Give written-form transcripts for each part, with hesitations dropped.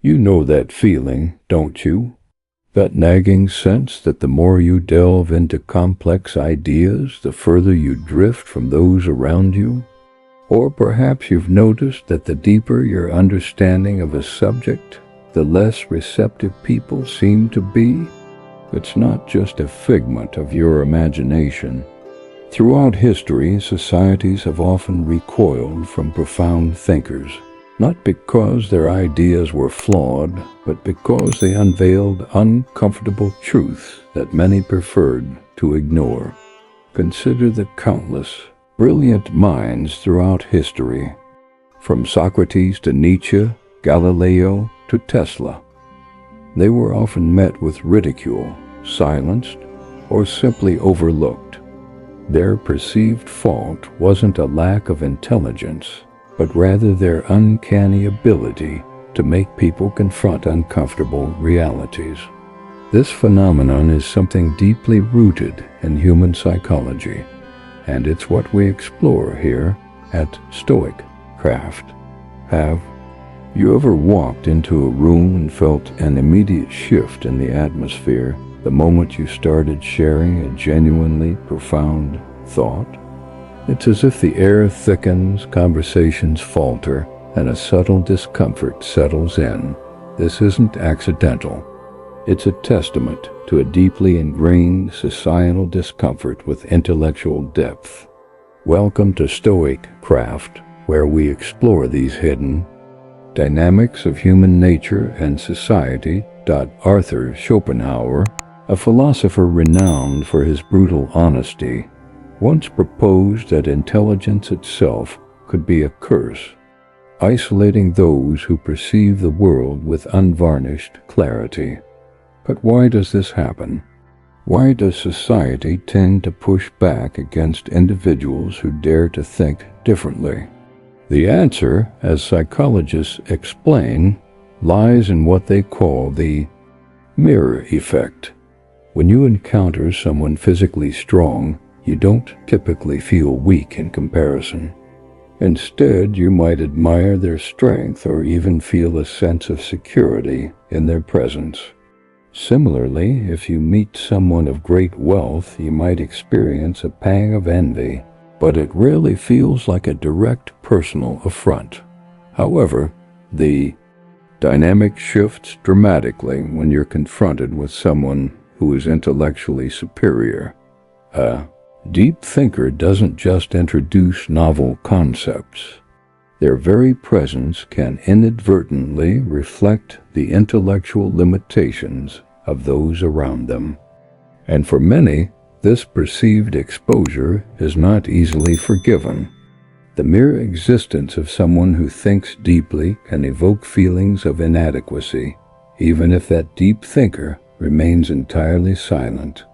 You know that feeling, don't you? That nagging sense that the more you delve into complex ideas, the further you drift from those around you? Or perhaps you've noticed that the deeper your understanding of a subject, the less receptive people seem to be? It's not just a figment of your imagination. Throughout history, societies have often recoiled from profound thinkers, not because their ideas were flawed, but because they unveiled uncomfortable truths that many preferred to ignore. Consider the countless brilliant minds throughout history, from Socrates to Nietzsche, Galileo to Tesla. They were often met with ridicule, silenced, or simply overlooked. Their perceived fault wasn't a lack of intelligence, but rather their uncanny ability to make people confront uncomfortable realities. This phenomenon is something deeply rooted in human psychology, and it's what we explore here at StoicCraft. Have you ever walked into a room and felt an immediate shift in the atmosphere the moment you started sharing a genuinely profound thought? It's as if the air thickens, conversations falter, and a subtle discomfort settles in. This isn't accidental. It's a testament to a deeply ingrained societal discomfort with intellectual depth. Welcome to StoicCraft, where we explore these hidden dynamics of human nature and society. Arthur Schopenhauer, a philosopher renowned for his brutal honesty, once proposed that intelligence itself could be a curse, isolating those who perceive the world with unvarnished clarity. But why does this happen? Why does society tend to push back against individuals who dare to think differently? The answer, as psychologists explain, lies in what they call the mirror effect. When you encounter someone physically strong, you don't typically feel weak in comparison. Instead, you might admire their strength or even feel a sense of security in their presence. Similarly, if you meet someone of great wealth, you might experience a pang of envy, but it rarely feels like a direct personal affront. However, the dynamic shifts dramatically when you're confronted with someone who is intellectually superior. A deep thinker doesn't just introduce novel concepts. Their very presence can inadvertently reflect the intellectual limitations of those around them. And for many, this perceived exposure is not easily forgiven. The mere existence of someone who thinks deeply can evoke feelings of inadequacy, even if that deep thinker remains entirely silent.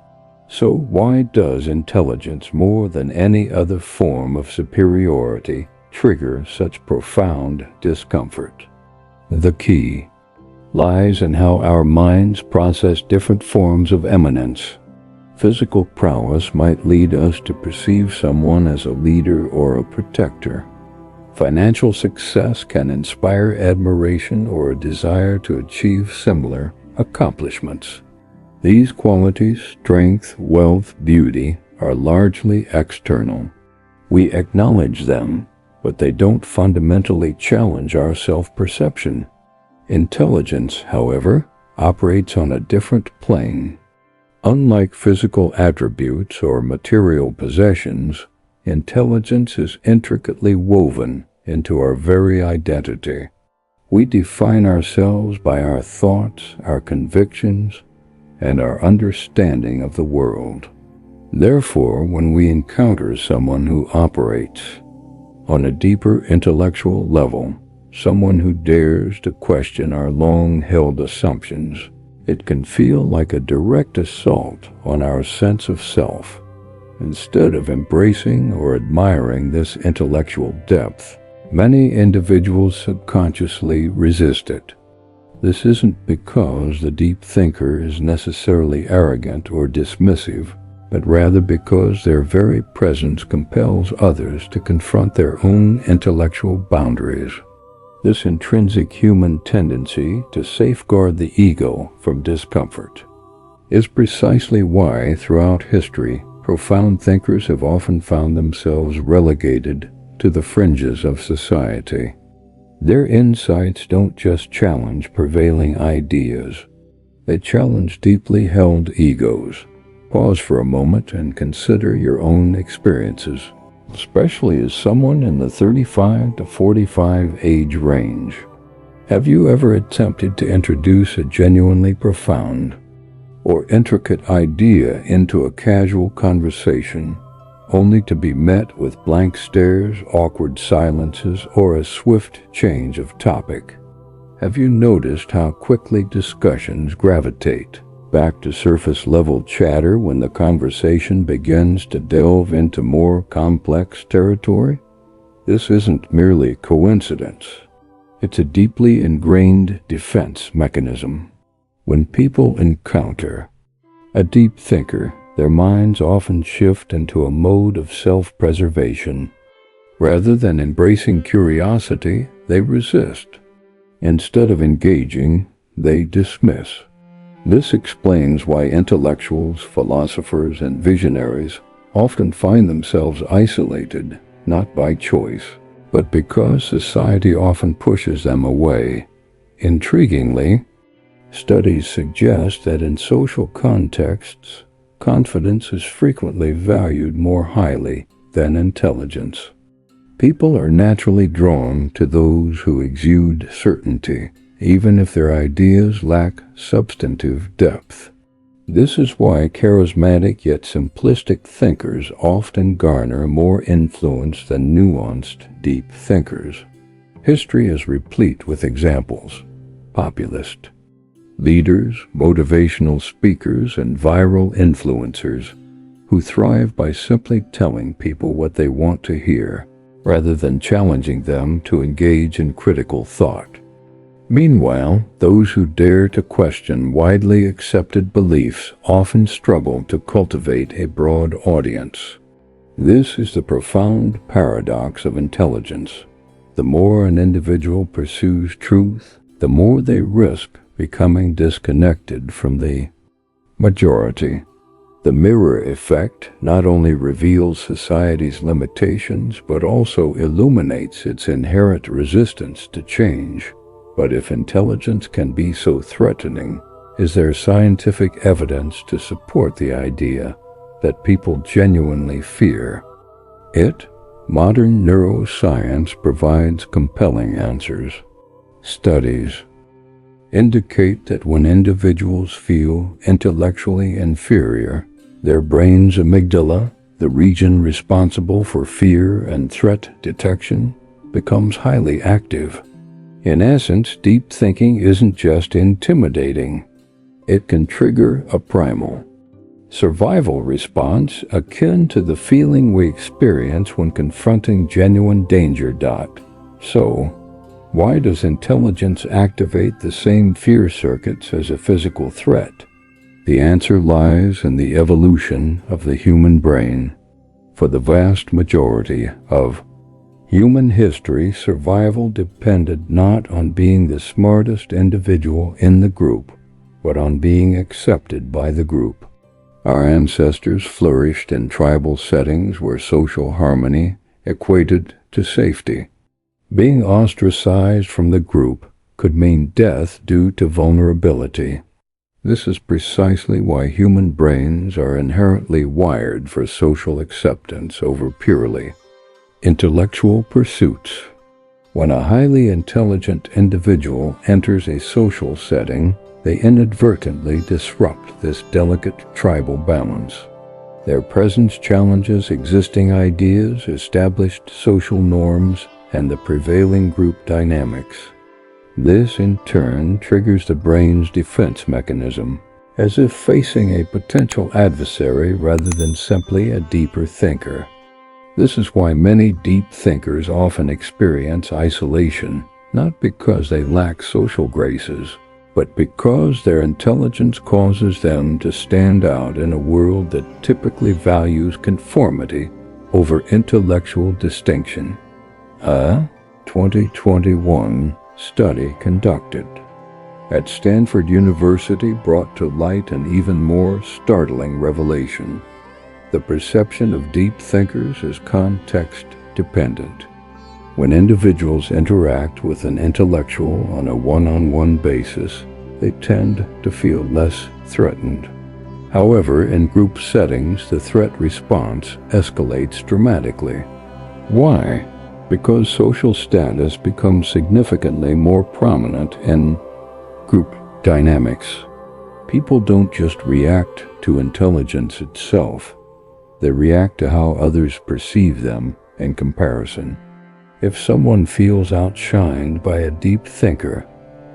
So why does intelligence, more than any other form of superiority, trigger such profound discomfort? The key lies in how our minds process different forms of eminence. Physical prowess might lead us to perceive someone as a leader or a protector. Financial success can inspire admiration or a desire to achieve similar accomplishments. These qualities, strength, wealth, beauty, are largely external. We acknowledge them, but they don't fundamentally challenge our self-perception. Intelligence, however, operates on a different plane. Unlike physical attributes or material possessions, intelligence is intricately woven into our very identity. We define ourselves by our thoughts, our convictions, and our understanding of the world. Therefore, when we encounter someone who operates on a deeper intellectual level, someone who dares to question our long-held assumptions, it can feel like a direct assault on our sense of self. Instead of embracing or admiring this intellectual depth, many individuals subconsciously resist it. This isn't because the deep thinker is necessarily arrogant or dismissive, but rather because their very presence compels others to confront their own intellectual boundaries. This intrinsic human tendency to safeguard the ego from discomfort is precisely why, throughout history, profound thinkers have often found themselves relegated to the fringes of society. Their insights don't just challenge prevailing ideas, they challenge deeply held egos. Pause for a moment and consider your own experiences, especially as someone in the 35 to 45 age range. Have you ever attempted to introduce a genuinely profound or intricate idea into a casual conversation, only to be met with blank stares, awkward silences, or a swift change of topic? Have you noticed how quickly discussions gravitate back to surface-level chatter when the conversation begins to delve into more complex territory? This isn't merely coincidence. It's a deeply ingrained defense mechanism. When people encounter a deep thinker, their minds often shift into a mode of self-preservation. Rather than embracing curiosity, they resist. Instead of engaging, they dismiss. This explains why intellectuals, philosophers, and visionaries often find themselves isolated, not by choice, but because society often pushes them away. Intriguingly, studies suggest that in social contexts, confidence is frequently valued more highly than intelligence. People are naturally drawn to those who exude certainty, even if their ideas lack substantive depth. This is why charismatic yet simplistic thinkers often garner more influence than nuanced, deep thinkers. History is replete with examples. Populist leaders, motivational speakers, and viral influencers who thrive by simply telling people what they want to hear, rather than challenging them to engage in critical thought. Meanwhile, those who dare to question widely accepted beliefs often struggle to cultivate a broad audience. This is the profound paradox of intelligence. The more an individual pursues truth, the more they risk becoming disconnected from the majority. The mirror effect not only reveals society's limitations, but also illuminates its inherent resistance to change. But if intelligence can be so threatening, is there scientific evidence to support the idea that people genuinely fear it? Modern neuroscience provides compelling answers. Studies indicate that when individuals feel intellectually inferior, their brain's amygdala, the region responsible for fear and threat detection, becomes highly active. In essence, deep thinking isn't just intimidating. It can trigger a primal survival response akin to the feeling we experience when confronting genuine danger. So, why does intelligence activate the same fear circuits as a physical threat? The answer lies in the evolution of the human brain. For the vast majority of human history, survival depended not on being the smartest individual in the group, but on being accepted by the group. Our ancestors flourished in tribal settings where social harmony equated to safety. Being ostracized from the group could mean death due to vulnerability. This is precisely why human brains are inherently wired for social acceptance over purely intellectual pursuits. When a highly intelligent individual enters a social setting, they inadvertently disrupt this delicate tribal balance. Their presence challenges existing ideas, established social norms, and the prevailing group dynamics. This, in turn, triggers the brain's defense mechanism, as if facing a potential adversary rather than simply a deeper thinker. This is why many deep thinkers often experience isolation, not because they lack social graces, but because their intelligence causes them to stand out in a world that typically values conformity over intellectual distinction. 2021 study conducted at Stanford University brought to light an even more startling revelation. The perception of deep thinkers is context-dependent. When individuals interact with an intellectual on a one-on-one basis, they tend to feel less threatened. However, in group settings, the threat response escalates dramatically. Why? Because social status becomes significantly more prominent in group dynamics. People don't just react to intelligence itself. They react to how others perceive them in comparison. If someone feels outshined by a deep thinker,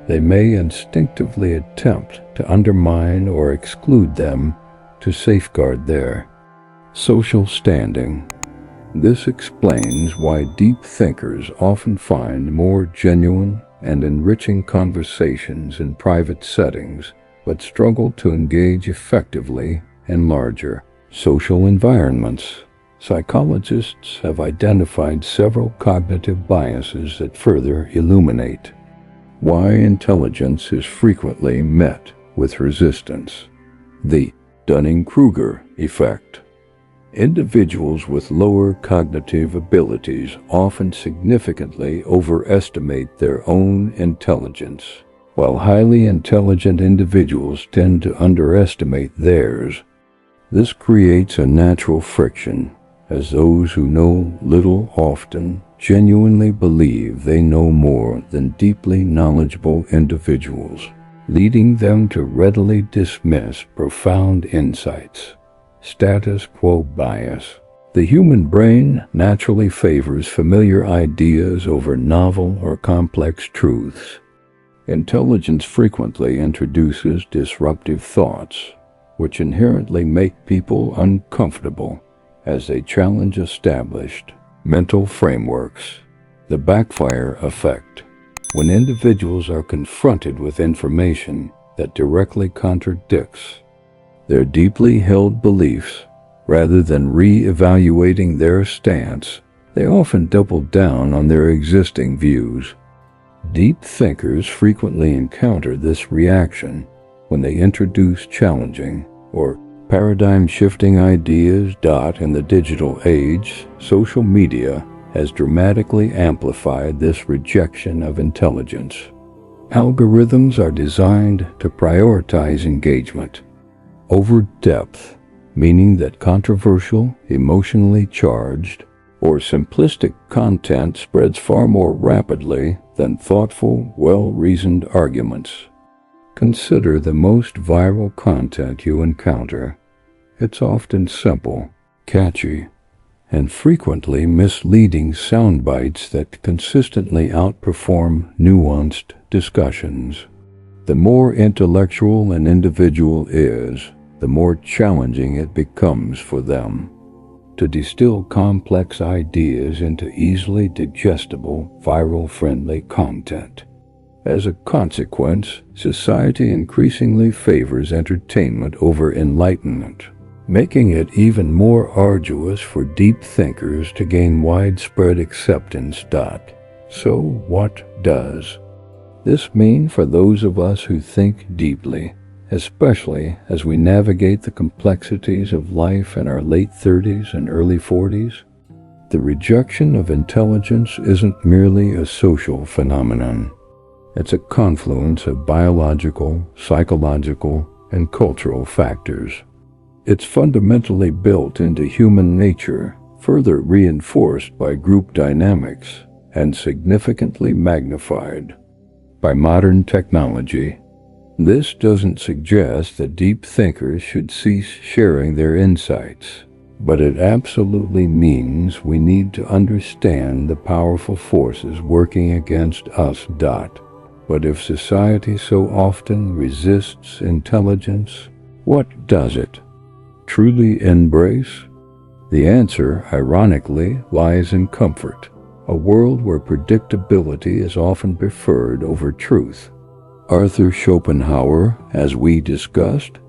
they may instinctively attempt to undermine or exclude them to safeguard their social standing. This explains why deep thinkers often find more genuine and enriching conversations in private settings, but struggle to engage effectively in larger social environments. Psychologists have identified several cognitive biases that further illuminate why intelligence is frequently met with resistance. The Dunning-Kruger effect. Individuals with lower cognitive abilities often significantly overestimate their own intelligence, while highly intelligent individuals tend to underestimate theirs. This creates a natural friction, as those who know little often genuinely believe they know more than deeply knowledgeable individuals, leading them to readily dismiss profound insights. Status quo bias. The human brain naturally favors familiar ideas over novel or complex truths. Intelligence frequently introduces disruptive thoughts, which inherently make people uncomfortable as they challenge established mental frameworks. The backfire effect. When individuals are confronted with information that directly contradicts their deeply held beliefs, rather than re-evaluating their stance, they often double down on their existing views. Deep thinkers frequently encounter this reaction when they introduce challenging or paradigm-shifting ideas. In the digital age, social media has dramatically amplified this rejection of intelligence. Algorithms are designed to prioritize engagement over depth, meaning that controversial, emotionally charged, or simplistic content spreads far more rapidly than thoughtful, well-reasoned arguments. Consider the most viral content you encounter. It's often simple, catchy, and frequently misleading sound bites that consistently outperform nuanced discussions. The more intellectual an individual is, the more challenging it becomes for them to distill complex ideas into easily digestible, viral-friendly content. As a consequence, society increasingly favors entertainment over enlightenment, making it even more arduous for deep thinkers to gain widespread acceptance. So what does this mean for those of us who think deeply, especially as we navigate the complexities of life in our late 30s and early 40s? The rejection of intelligence isn't merely a social phenomenon. It's a confluence of biological, psychological, and cultural factors. It's fundamentally built into human nature, further reinforced by group dynamics, and significantly magnified by modern technology. This doesn't suggest that deep thinkers should cease sharing their insights, but it absolutely means we need to understand the powerful forces working against us. But if society so often resists intelligence, what does it truly embrace? The answer, ironically, lies in comfort, a world where predictability is often preferred over truth. Arthur Schopenhauer, as we discussed,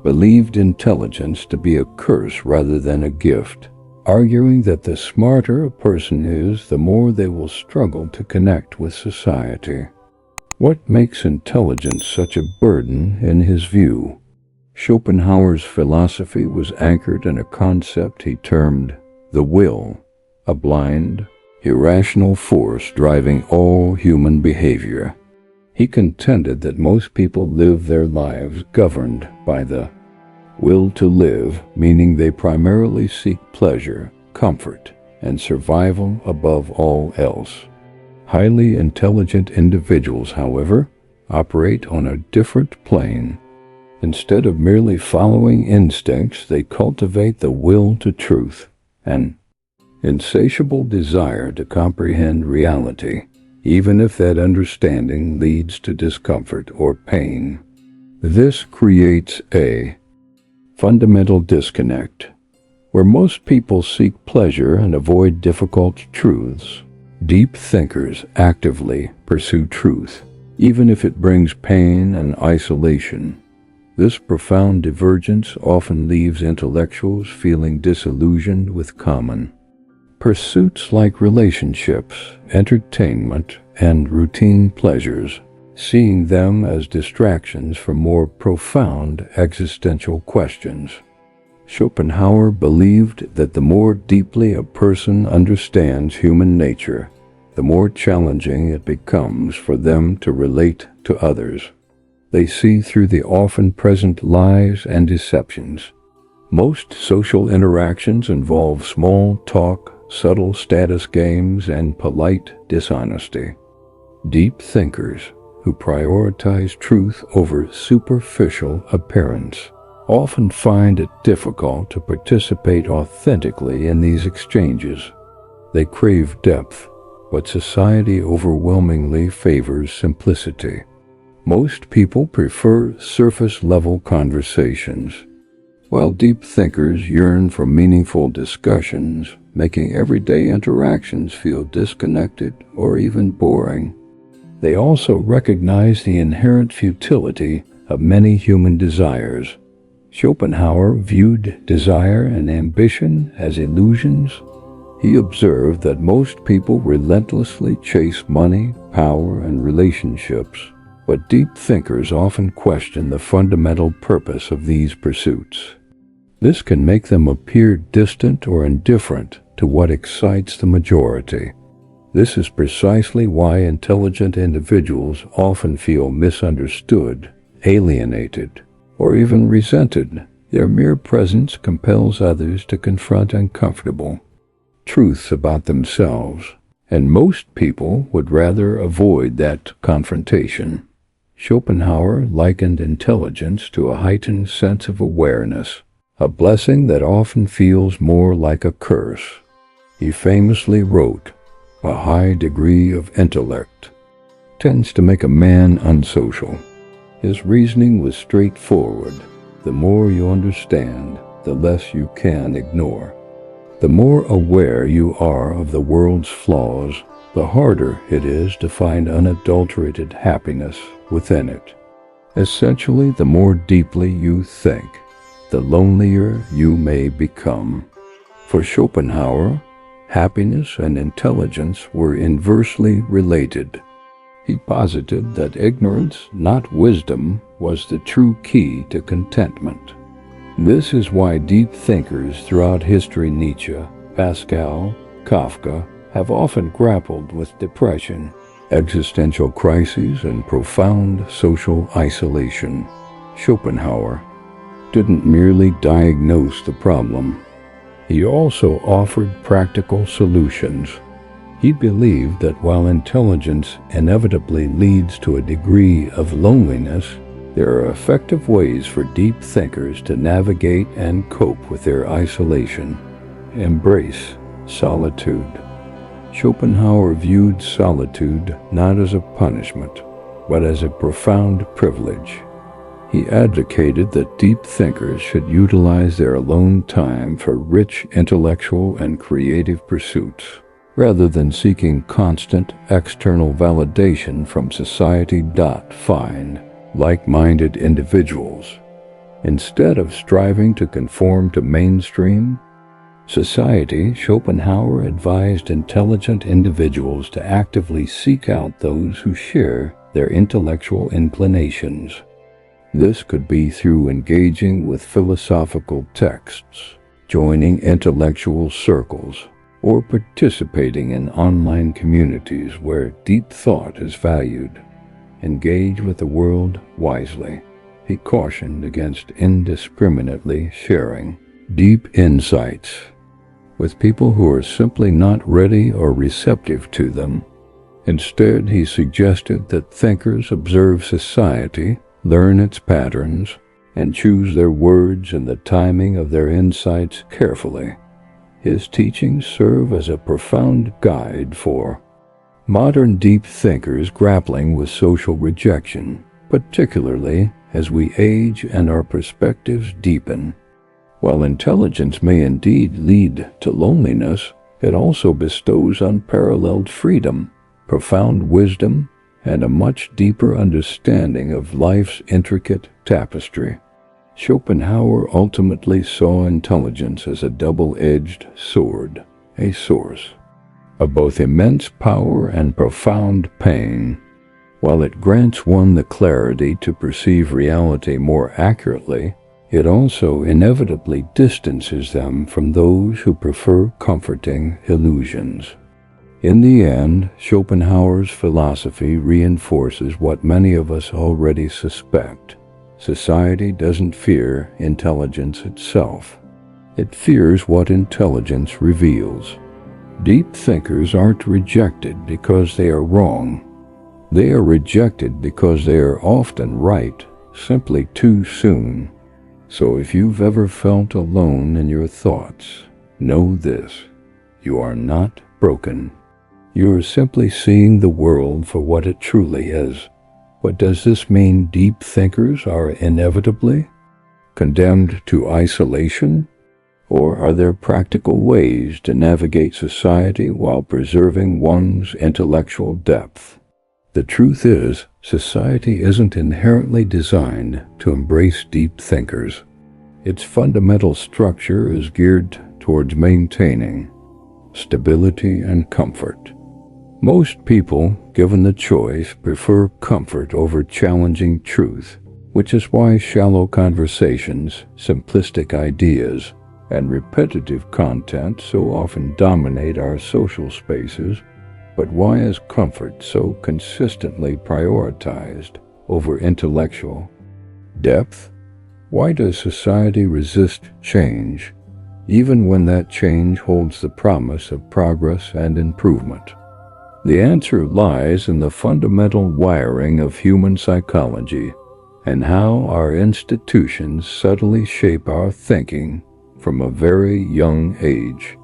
believed intelligence to be a curse rather than a gift. arguing that the smarter a person is, the more they will struggle to connect with society. What makes intelligence such a burden in his view? Schopenhauer's philosophy was anchored in a concept he termed the will, a blind, irrational force driving all human behavior. He contended that most people live their lives governed by the will to live, meaning they primarily seek pleasure, comfort, and survival above all else. Highly intelligent individuals, however, operate on a different plane. Instead of merely following instincts, they cultivate the will to truth, an insatiable desire to comprehend reality, even if that understanding leads to discomfort or pain. This creates a fundamental disconnect. Where most people seek pleasure and avoid difficult truths, deep thinkers actively pursue truth, even if it brings pain and isolation. This profound divergence often leaves intellectuals feeling disillusioned with common pursuits like relationships, entertainment, and routine pleasures, seeing them as distractions from more profound existential questions. Schopenhauer believed that the more deeply a person understands human nature, the more challenging it becomes for them to relate to others. They see through the often present lies and deceptions. Most social interactions involve small talk, subtle status games, and polite dishonesty. Deep thinkers, who prioritize truth over superficial appearance, often find it difficult to participate authentically in these exchanges. They crave depth, but society overwhelmingly favors simplicity. Most people prefer surface-level conversations, while deep thinkers yearn for meaningful discussions, making everyday interactions feel disconnected or even boring. They also recognize the inherent futility of many human desires. Schopenhauer viewed desire and ambition as illusions. He observed that most people relentlessly chase money, power, and relationships, but deep thinkers often question the fundamental purpose of these pursuits. This can make them appear distant or indifferent to what excites the majority. This is precisely why intelligent individuals often feel misunderstood, alienated, or even resented. Their mere presence compels others to confront uncomfortable truths about themselves, and most people would rather avoid that confrontation. Schopenhauer likened intelligence to a heightened sense of awareness, a blessing that often feels more like a curse. He famously wrote, "A high degree of intellect tends to make a man unsocial." His reasoning was straightforward. The more you understand, the less you can ignore. The more aware you are of the world's flaws, the harder it is to find unadulterated happiness within it. Essentially, the more deeply you think, the lonelier you may become. For Schopenhauer, happiness and intelligence were inversely related. He posited that ignorance, not wisdom, was the true key to contentment. This is why deep thinkers throughout history, Nietzsche, Pascal, Kafka, have often grappled with depression, existential crises, and profound social isolation. Schopenhauer didn't merely diagnose the problem. He also offered practical solutions. He believed that while intelligence inevitably leads to a degree of loneliness, there are effective ways for deep thinkers to navigate and cope with their isolation. Embrace solitude. Schopenhauer viewed solitude not as a punishment, but as a profound privilege. He advocated that deep thinkers should utilize their alone time for rich intellectual and creative pursuits, rather than seeking constant external validation from society. Find like-minded individuals. Instead of striving to conform to mainstream, Society, Schopenhauer advised intelligent individuals to actively seek out those who share their intellectual inclinations. This could be through engaging with philosophical texts, joining intellectual circles, or participating in online communities where deep thought is valued. Engage with the world wisely. He cautioned against indiscriminately sharing deep insights with people who are simply not ready or receptive to them. Instead, he suggested that thinkers observe society, learn its patterns, and choose their words and the timing of their insights carefully. His teachings serve as a profound guide for modern deep thinkers grappling with social rejection, particularly as we age and our perspectives deepen. While intelligence may indeed lead to loneliness, it also bestows unparalleled freedom, profound wisdom, and a much deeper understanding of life's intricate tapestry. Schopenhauer ultimately saw intelligence as a double-edged sword, a source of both immense power and profound pain. While it grants one the clarity to perceive reality more accurately, it also inevitably distances them from those who prefer comforting illusions. In the end, Schopenhauer's philosophy reinforces what many of us already suspect. Society doesn't fear intelligence itself. It fears what intelligence reveals. Deep thinkers aren't rejected because they are wrong. They are rejected because they are often right, simply too soon. So if you've ever felt alone in your thoughts, know this: you are not broken. You are simply seeing the world for what it truly is. But does this mean deep thinkers are inevitably condemned to isolation? Or are there practical ways to navigate society while preserving one's intellectual depth? The truth is, society isn't inherently designed to embrace deep thinkers. Its fundamental structure is geared towards maintaining stability and comfort. Most people, given the choice, prefer comfort over challenging truth, which is why shallow conversations, simplistic ideas, and repetitive content so often dominate our social spaces. But why is comfort so consistently prioritized over intellectual depth? Why does society resist change, even when that change holds the promise of progress and improvement? The answer lies in the fundamental wiring of human psychology and how our institutions subtly shape our thinking from a very young age.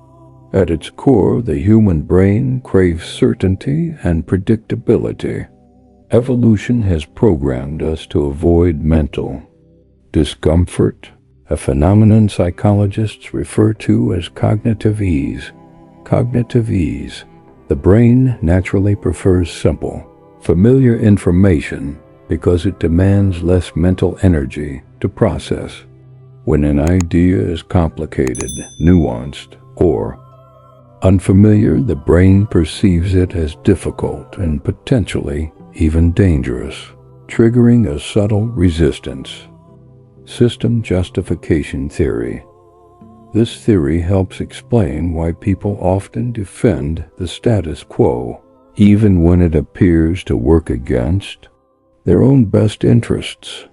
At its core, the human brain craves certainty and predictability. Evolution has programmed us to avoid mental discomfort, a phenomenon psychologists refer to as cognitive ease. Cognitive ease. The brain naturally prefers simple, familiar information because it demands less mental energy to process. When an idea is complicated, nuanced, or unfamiliar, the brain perceives it as difficult and potentially even dangerous, triggering a subtle resistance. System justification theory. This theory helps explain why people often defend the status quo, even when it appears to work against their own best interests.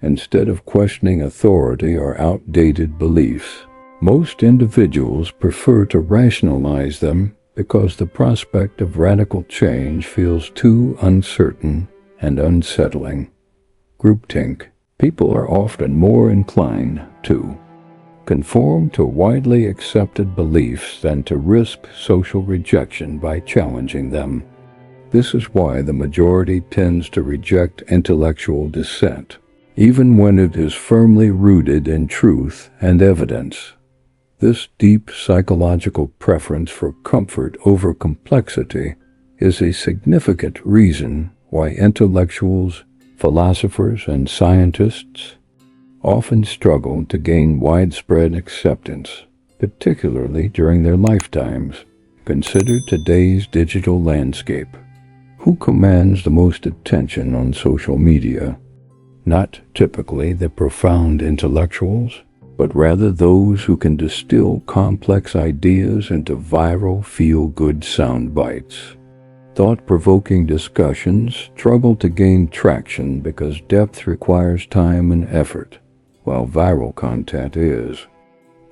Instead of questioning authority or outdated beliefs, most individuals prefer to rationalize them because the prospect of radical change feels too uncertain and unsettling. Groupthink. People are often more inclined to conform to widely accepted beliefs than to risk social rejection by challenging them. This is why the majority tends to reject intellectual dissent, even when it is firmly rooted in truth and evidence. This deep psychological preference for comfort over complexity is a significant reason why intellectuals, philosophers, and scientists often struggle to gain widespread acceptance. particularly during their lifetimes. Consider today's digital landscape. Who commands the most attention on social media? Not typically the profound intellectuals, but rather those who can distill complex ideas into viral, feel-good sound bites. Thought-provoking discussions struggle to gain traction because depth requires time and effort, while viral content is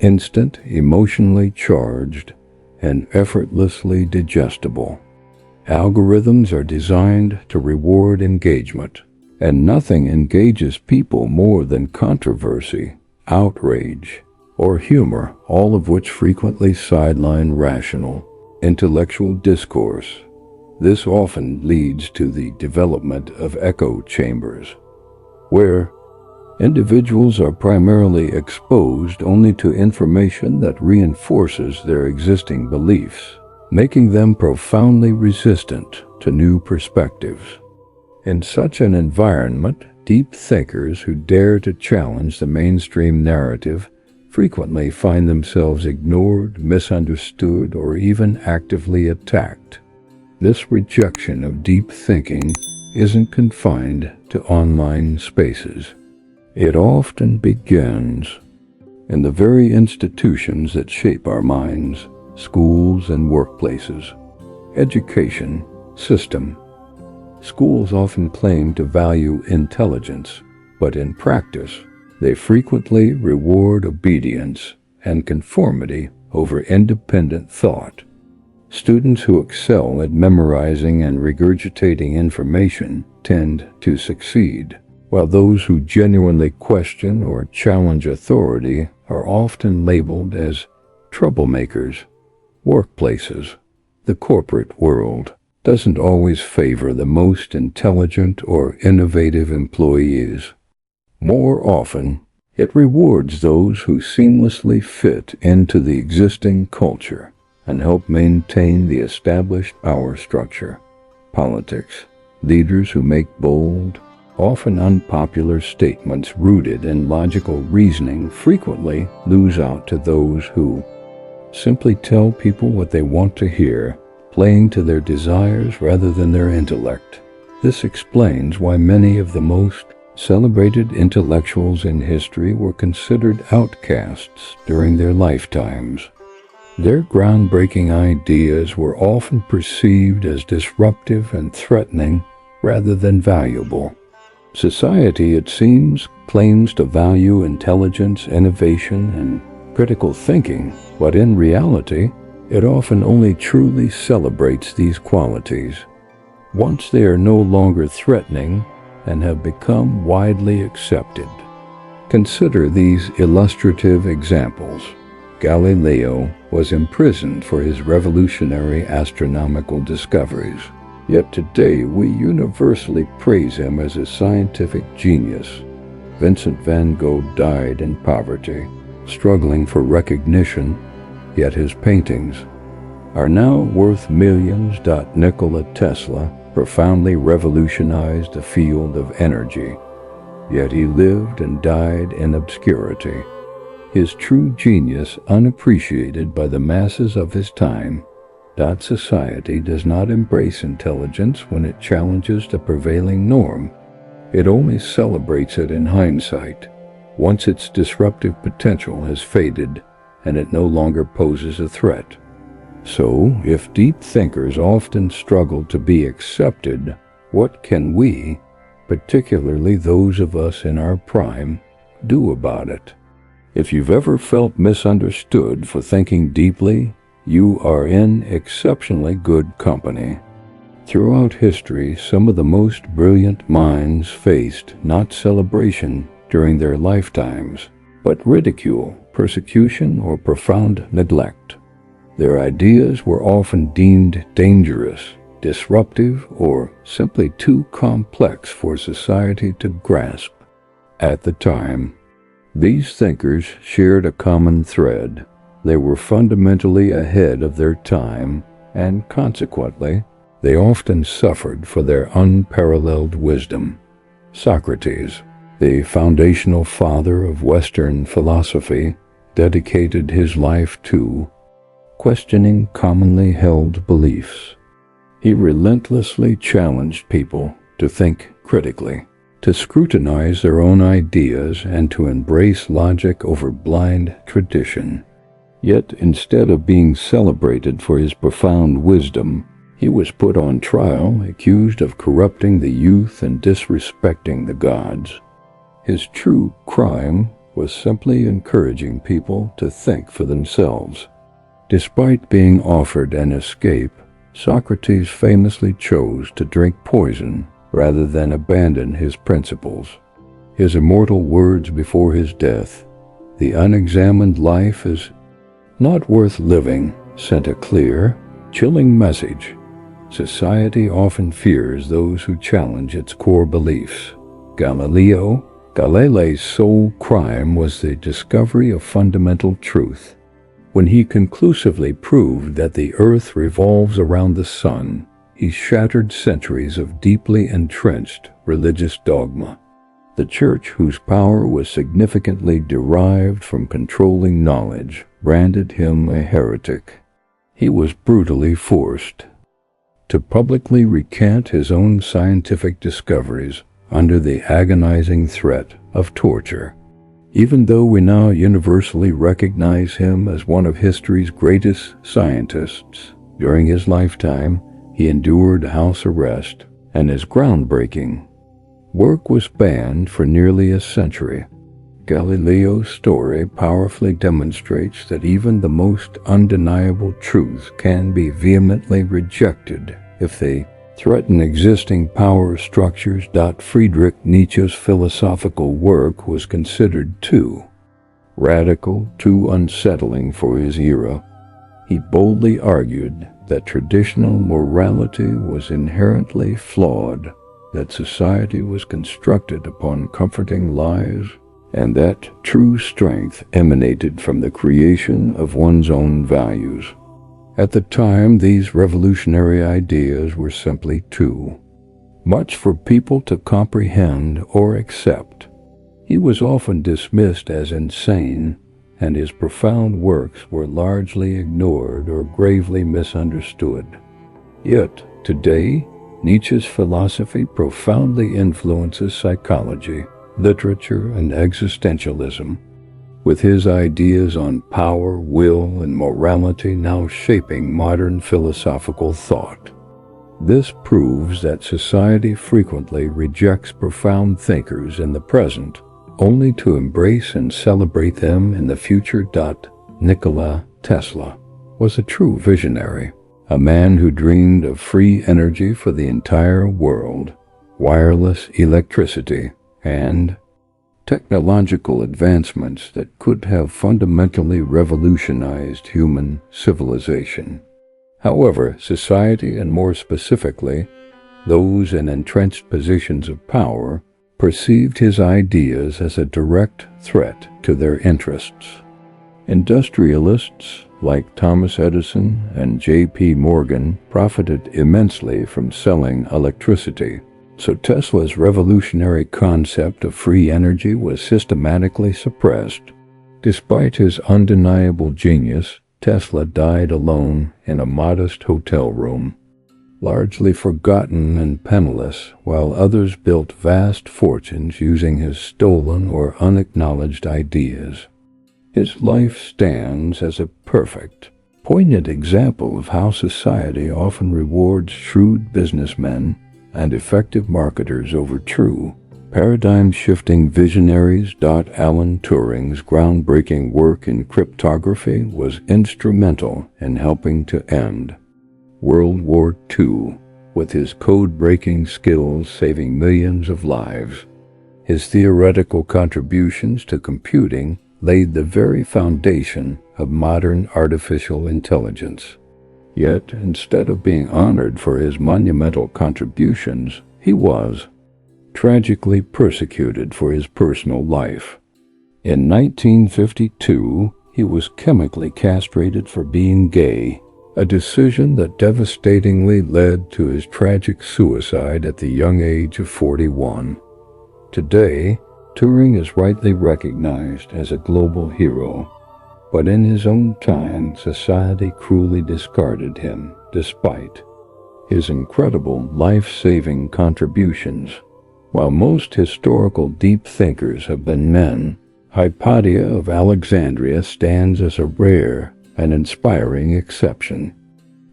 instant, emotionally charged, and effortlessly digestible. Algorithms are designed to reward engagement, and nothing engages people more than controversy, outrage, or humor, all of which frequently sideline rational, intellectual discourse. This often leads to the development of echo chambers, where individuals are primarily exposed only to information that reinforces their existing beliefs, making them profoundly resistant to new perspectives. In such an environment, deep thinkers who dare to challenge the mainstream narrative frequently find themselves ignored, misunderstood, or even actively attacked. This rejection of deep thinking isn't confined to online spaces. It often begins in the very institutions that shape our minds, schools and workplaces. Education system. Schools often claim to value intelligence, but in practice, they frequently reward obedience and conformity over independent thought. Students who excel at memorizing and regurgitating information tend to succeed, while those who genuinely question or challenge authority are often labeled as troublemakers. Workplaces. The corporate world doesn't always favor the most intelligent or innovative employees. More often, it rewards those who seamlessly fit into the existing culture and help maintain the established power structure. Politics. Leaders who make bold, often unpopular statements rooted in logical reasoning frequently lose out to those who simply tell people what they want to hear, playing to their desires rather than their intellect. This explains why many of the most celebrated intellectuals in history were considered outcasts during their lifetimes. Their groundbreaking ideas were often perceived as disruptive and threatening rather than valuable. Society, it seems, claims to value intelligence, innovation, and critical thinking, but in reality, it often only truly celebrates these qualities once they are no longer threatening and have become widely accepted. Consider these illustrative examples. Galileo was imprisoned for his revolutionary astronomical discoveries, yet today we universally praise him as a scientific genius. Vincent van Gogh died in poverty, struggling for recognition, yet his paintings are now worth millions. Nikola Tesla profoundly revolutionized the field of energy, yet he lived and died in obscurity. His true genius unappreciated by the masses of his time. Society does not embrace intelligence when it challenges the prevailing norm. It only celebrates it in hindsight, once its disruptive potential has faded and it no longer poses a threat. So, if deep thinkers often struggle to be accepted, what can we, particularly those of us in our prime, do about it? If you've ever felt misunderstood for thinking deeply, you are in exceptionally good company. Throughout history, some of the most brilliant minds faced not celebration during their lifetimes, but ridicule, persecution, or profound neglect. Their ideas were often deemed dangerous, disruptive, or simply too complex for society to grasp. At the time, these thinkers shared a common thread. They were fundamentally ahead of their time, and consequently, they often suffered for their unparalleled wisdom. Socrates, the foundational father of Western philosophy, dedicated his life to questioning commonly held beliefs. He relentlessly challenged people to think critically, to scrutinize their own ideas, and to embrace logic over blind tradition. Yet, instead of being celebrated for his profound wisdom, he was put on trial, accused of corrupting the youth and disrespecting the gods. His true crime was simply encouraging people to think for themselves. Despite being offered an escape, Socrates famously chose to drink poison rather than abandon his principles. His immortal words before his death, "The unexamined life is not worth living," sent a clear, chilling message. Society often fears those who challenge its core beliefs. Galileo's sole crime was the discovery of fundamental truth. When he conclusively proved that the earth revolves around the sun, he shattered centuries of deeply entrenched religious dogma. The church, whose power was significantly derived from controlling knowledge, branded him a heretic. He was brutally forced to publicly recant his own scientific discoveries under the agonizing threat of torture. Even though we now universally recognize him as one of history's greatest scientists, during his lifetime, he endured house arrest, and his groundbreaking work was banned for nearly a century. Galileo's story powerfully demonstrates that even the most undeniable truths can be vehemently rejected if they threaten existing power structures. Friedrich Nietzsche's philosophical work was considered too radical, too unsettling for his era. He boldly argued that traditional morality was inherently flawed, that society was constructed upon comforting lies, and that true strength emanated from the creation of one's own values. At the time, these revolutionary ideas were simply too much for people to comprehend or accept. He was often dismissed as insane, and his profound works were largely ignored or gravely misunderstood. Yet, today, Nietzsche's philosophy profoundly influences psychology, literature, and existentialism, with his ideas on power, will, and morality now shaping modern philosophical thought. This proves that society frequently rejects profound thinkers in the present, only to embrace and celebrate them in the future. Nikola Tesla was a true visionary, a man who dreamed of free energy for the entire world, wireless electricity, and technological advancements that could have fundamentally revolutionized human civilization. However, society, and more specifically, those in entrenched positions of power, perceived his ideas as a direct threat to their interests. Industrialists like Thomas Edison and J.P. Morgan profited immensely from selling electricity, so Tesla's revolutionary concept of free energy was systematically suppressed. Despite his undeniable genius, Tesla died alone in a modest hotel room, largely forgotten and penniless, while others built vast fortunes using his stolen or unacknowledged ideas. His life stands as a perfect, poignant example of how society often rewards shrewd businessmen and effective marketers over true, paradigm-shifting visionaries. Alan Turing's groundbreaking work in cryptography was instrumental in helping to end World War II, with his code-breaking skills saving millions of lives. His theoretical contributions to computing laid the very foundation of modern artificial intelligence. Yet, instead of being honored for his monumental contributions, he was tragically persecuted for his personal life. In 1952, he was chemically castrated for being gay, a decision that devastatingly led to his tragic suicide at the young age of 41. Today, Turing is rightly recognized as a global hero. But in his own time, society cruelly discarded him, despite his incredible life-saving contributions. While most historical deep thinkers have been men, Hypatia of Alexandria stands as a rare and inspiring exception.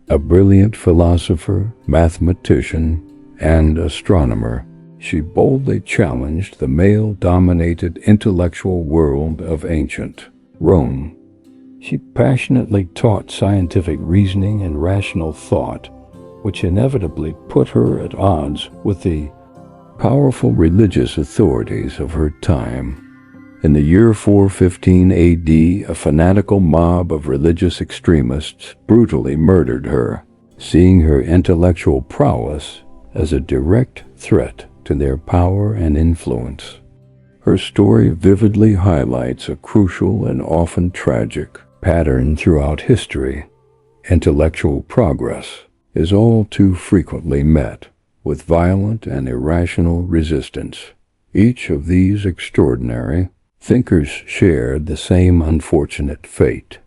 A brilliant philosopher, mathematician, and astronomer, she boldly challenged the male-dominated intellectual world of ancient Rome. She passionately taught scientific reasoning and rational thought, which inevitably put her at odds with the powerful religious authorities of her time. In the year 415 AD, a fanatical mob of religious extremists brutally murdered her, seeing her intellectual prowess as a direct threat to their power and influence. Her story vividly highlights a crucial and often tragic pattern throughout history. Intellectual progress is all too frequently met with violent and irrational resistance. Each of these extraordinary thinkers shared the same unfortunate fate.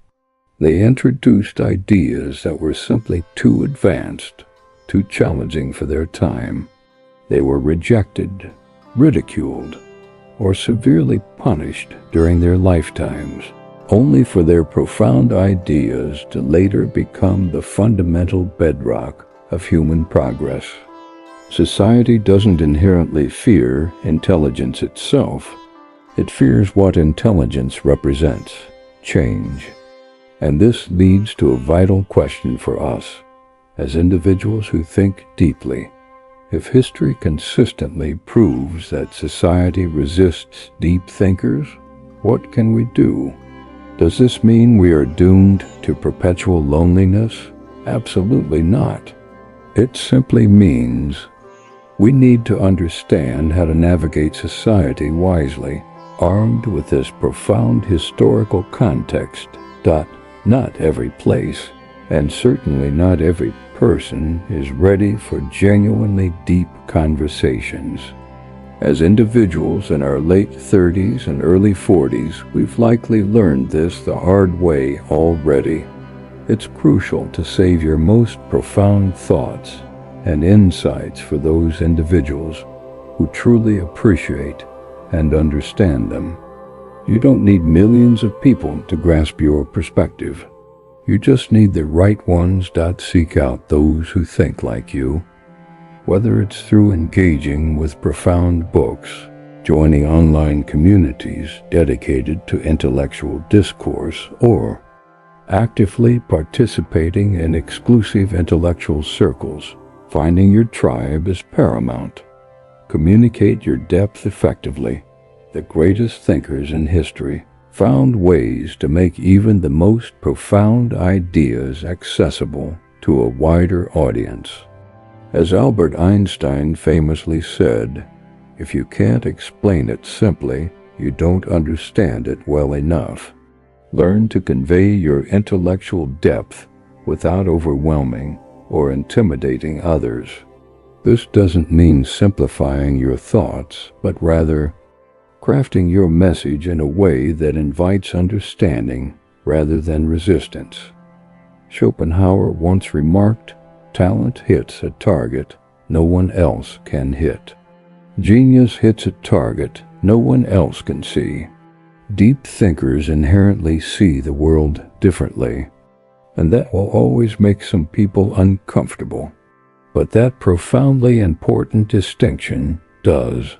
They introduced ideas that were simply too advanced, too challenging for their time. They were rejected, ridiculed, or severely punished during their lifetimes, only for their profound ideas to later become the fundamental bedrock of human progress. Society doesn't inherently fear intelligence itself. It fears what intelligence represents, change. And this leads to a vital question for us, as individuals who think deeply. If history consistently proves that society resists deep thinkers, what can we do? Does this mean we are doomed to perpetual loneliness? Absolutely not. It simply means we need to understand how to navigate society wisely, armed with this profound historical context. Not every place, and certainly not every person, is ready for genuinely deep conversations. As individuals in our late 30s and early 40s, we've likely learned this the hard way already. It's crucial to save your most profound thoughts and insights for those individuals who truly appreciate and understand them. You don't need millions of people to grasp your perspective. You just need the right ones. Seek out those who think like you. Whether it's through engaging with profound books, joining online communities dedicated to intellectual discourse, or actively participating in exclusive intellectual circles, finding your tribe is paramount. Communicate your depth effectively. The greatest thinkers in history found ways to make even the most profound ideas accessible to a wider audience. As Albert Einstein famously said, if you can't explain it simply, you don't understand it well enough. Learn to convey your intellectual depth without overwhelming or intimidating others. This doesn't mean simplifying your thoughts, but rather crafting your message in a way that invites understanding rather than resistance. Schopenhauer once remarked, "Talent hits a target no one else can hit. Genius hits a target no one else can see." Deep thinkers inherently see the world differently, and that will always make some people uncomfortable. But that profoundly important distinction does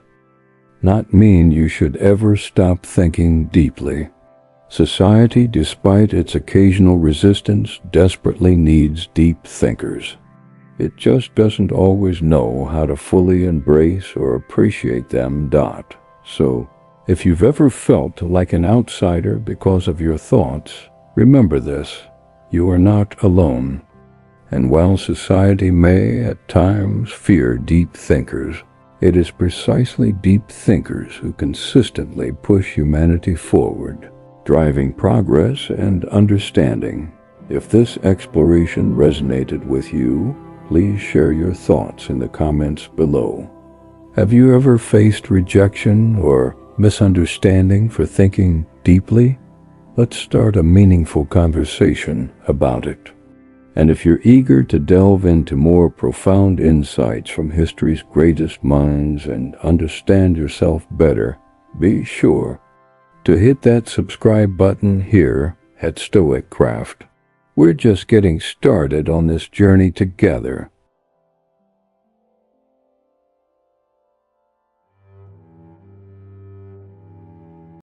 not mean you should ever stop thinking deeply. Society, despite its occasional resistance, desperately needs deep thinkers. It just doesn't always know how to fully embrace or appreciate them. So, if you've ever felt like an outsider because of your thoughts, remember this: you are not alone. And while society may at times fear deep thinkers, it is precisely deep thinkers who consistently push humanity forward, driving progress and understanding. If this exploration resonated with you, please share your thoughts in the comments below. Have you ever faced rejection or misunderstanding for thinking deeply? Let's start a meaningful conversation about it. And if you're eager to delve into more profound insights from history's greatest minds and understand yourself better, be sure to hit that subscribe button here at StoicCraft. We're just getting started on this journey together.